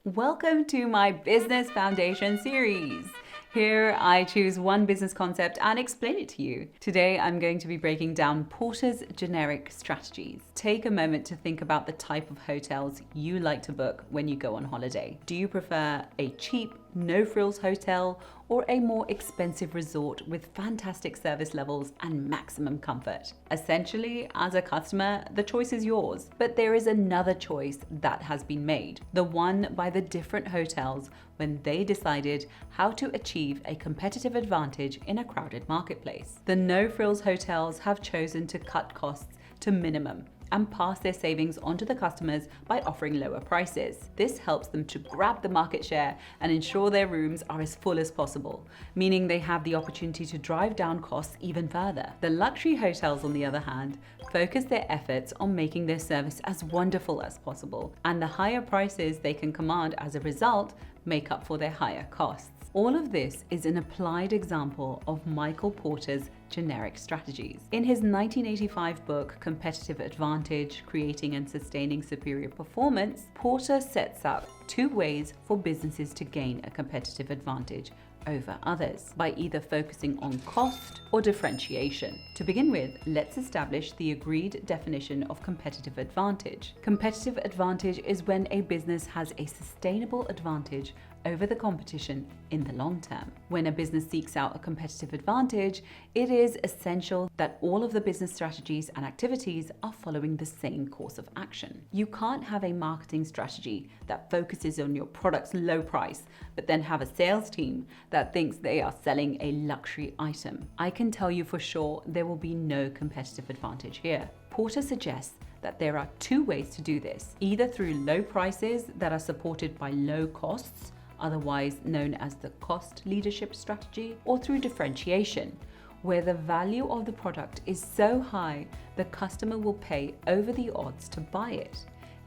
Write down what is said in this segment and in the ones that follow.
Welcome to my Business Foundation series. Here I choose one business concept and explain it to you. Today I'm going to be breaking down Porter's generic strategies. Take a moment to think about the type of hotels you like to book when you go on holiday. Do you prefer a cheap, no-frills hotel or a more expensive resort with fantastic service levels and maximum comfort? Essentially, as a customer, the choice is yours. But there is another choice that has been made, the one by the different hotels when they decided how to achieve a competitive advantage in a crowded marketplace. The no-frills hotels have chosen to cut costs to minimum and pass their savings onto the customers by offering lower prices. This helps them to grab the market share and ensure their rooms are as full as possible, meaning they have the opportunity to drive down costs even further. The luxury hotels, on the other hand, focus their efforts on making their service as wonderful as possible, and the higher prices they can command as a result make up for their higher costs. All of this is an applied example of Michael Porter's generic strategies. In his 1985 book, Competitive Advantage: Creating and Sustaining Superior Performance, Porter sets out two ways for businesses to gain a competitive advantage over others, by either focusing on cost or differentiation. To begin with, let's establish the agreed definition of competitive advantage. Competitive advantage is when a business has a sustainable advantage over the competition in the long term. When a business seeks out a competitive advantage, it is essential that all of the business strategies and activities are following the same course of action. You can't have a marketing strategy that focuses on your product's low price, but then have a sales team that thinks they are selling a luxury item. I can tell you for sure there will be no competitive advantage here. Porter suggests that there are two ways to do this, either through low prices that are supported by low costs, otherwise known as the cost leadership strategy, or through differentiation, where the value of the product is so high the customer will pay over the odds to buy it.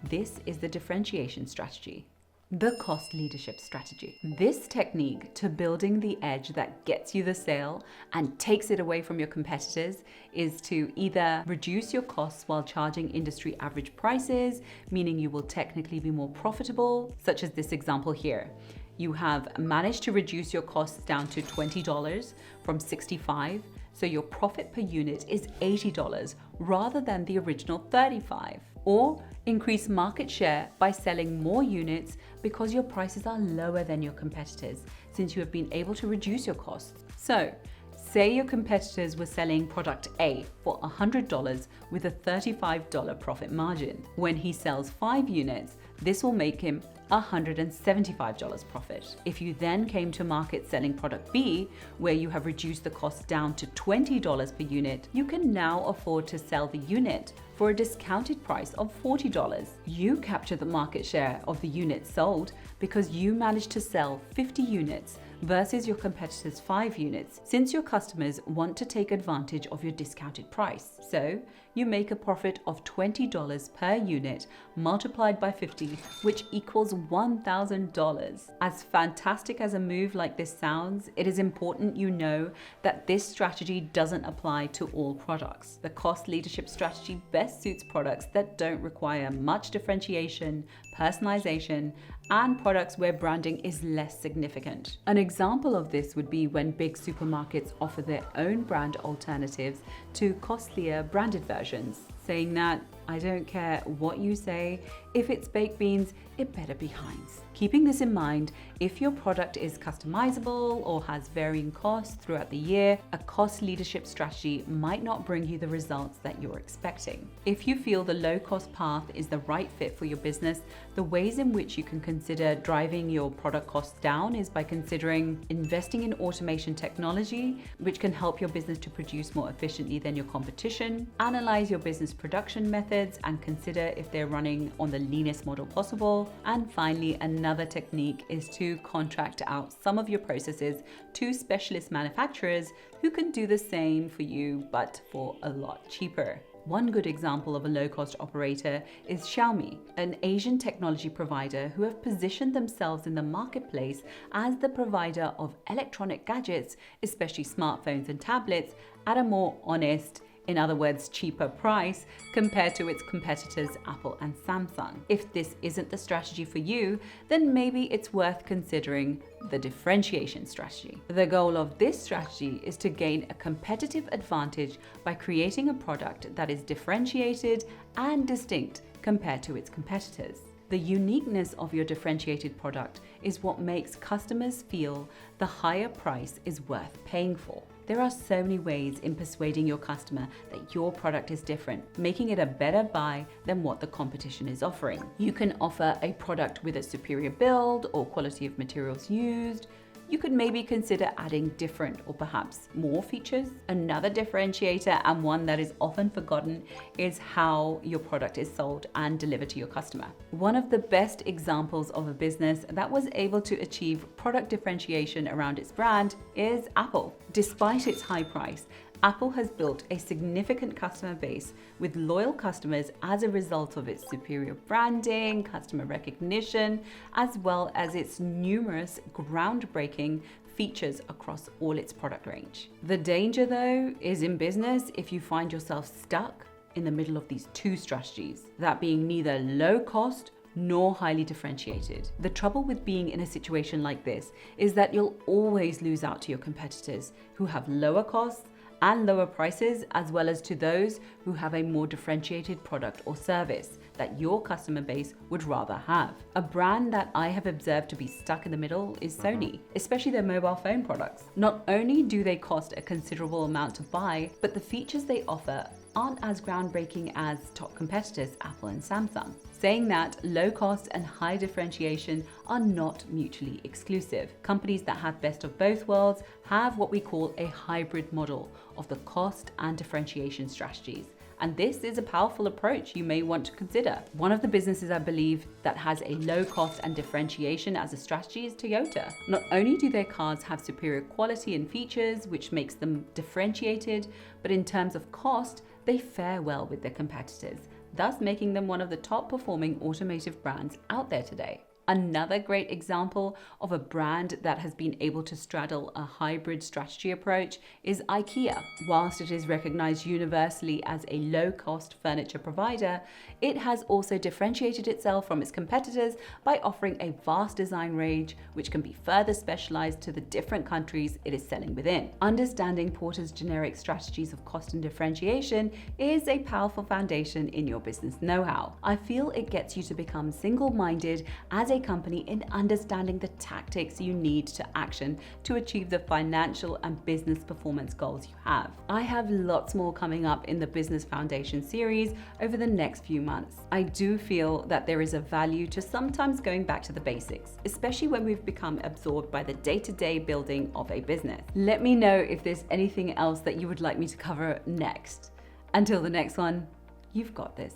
This is the differentiation strategy. The cost leadership strategy. This technique to building the edge that gets you the sale and takes it away from your competitors is to either reduce your costs while charging industry average prices, meaning you will technically be more profitable, such as this example here. You have managed to reduce your costs down to $20 from $65, so your profit per unit is $80 rather than the original $35. Or increase market share by selling more units because your prices are lower than your competitors, since you have been able to reduce your costs. So, say your competitors were selling product A for $100 with a $35 profit margin. When he sells 5 units, this will make him $175 profit. If you then came to market selling product B, where you have reduced the cost down to $20 per unit, you can now afford to sell the unit for a discounted price of $40. You capture the market share of the units sold because you managed to sell 50 units versus your competitors' 5 units, since your customers want to take advantage of your discounted price. So you make a profit of $20 per unit multiplied by 50, which equals $1,000. As fantastic as a move like this sounds, it is important you know that this strategy doesn't apply to all products. The cost leadership strategy best suits products that don't require much differentiation, personalization, and products where branding is less significant. An example of this would be when big supermarkets offer their own brand alternatives to costlier branded versions, saying that, I don't care what you say, if it's baked beans, it better be Heinz. Keeping this in mind, if your product is customizable or has varying costs throughout the year, a cost leadership strategy might not bring you the results that you're expecting. If you feel the low-cost path is the right fit for your business, the ways in which you can consider driving your product costs down is by considering investing in automation technology, which can help your business to produce more efficiently than your competition. Analyze your business production methods and consider if they're running on the leanest model possible. And finally, another technique is to contract out some of your processes to specialist manufacturers who can do the same for you, but for a lot cheaper. One good example of a low-cost operator is Xiaomi, an Asian technology provider who have positioned themselves in the marketplace as the provider of electronic gadgets, especially smartphones and tablets, at a more honest, in other words, cheaper price, compared to its competitors Apple and Samsung. If this isn't the strategy for you, then maybe it's worth considering the differentiation strategy. The goal of this strategy is to gain a competitive advantage by creating a product that is differentiated and distinct compared to its competitors. The uniqueness of your differentiated product is what makes customers feel the higher price is worth paying for. There are so many ways in persuading your customer that your product is different, making it a better buy than what the competition is offering. You can offer a product with a superior build or quality of materials used. You could maybe consider adding different or perhaps more features. Another differentiator, and one that is often forgotten, is how your product is sold and delivered to your customer. One of the best examples of a business that was able to achieve product differentiation around its brand is Apple. Despite its high price, Apple has built a significant customer base with loyal customers as a result of its superior branding, customer recognition, as well as its numerous groundbreaking features across all its product range. The danger, though, is in business if you find yourself stuck in the middle of these two strategies, that being neither low cost nor highly differentiated. The trouble with being in a situation like this is that you'll always lose out to your competitors who have lower costs and lower prices, as well as to those who have a more differentiated product or service that your customer base would rather have. A brand that I have observed to be stuck in the middle is Sony, especially their mobile phone products. Not only do they cost a considerable amount to buy, but the features they offer aren't as groundbreaking as top competitors Apple and Samsung. Saying that, low cost and high differentiation are not mutually exclusive. Companies that have best of both worlds have what we call a hybrid model of the cost and differentiation strategies. And this is a powerful approach you may want to consider. One of the businesses I believe that has a low cost and differentiation as a strategy is Toyota. Not only do their cars have superior quality and features, which makes them differentiated, but in terms of cost, they fare well with their competitors, thus making them one of the top performing automotive brands out there today. Another great example of a brand that has been able to straddle a hybrid strategy approach is IKEA. Whilst it is recognized universally as a low-cost furniture provider, it has also differentiated itself from its competitors by offering a vast design range which can be further specialized to the different countries it is selling within. Understanding Porter's generic strategies of cost and differentiation is a powerful foundation in your business know-how. I feel it gets you to become single-minded as a company in understanding the tactics you need to action to achieve the financial and business performance goals you have. I have lots more coming up in the Business Foundation series over the next few months. I do feel that there is a value to sometimes going back to the basics, especially when we've become absorbed by the day-to-day building of a business. Let me know if there's anything else that you would like me to cover next. Until the next one, you've got this.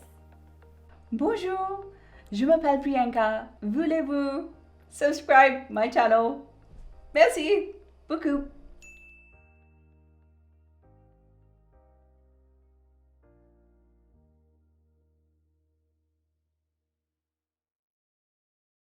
Bonjour! Je m'appelle Priyanka. Voulez-vous subscribe my channel? Merci beaucoup.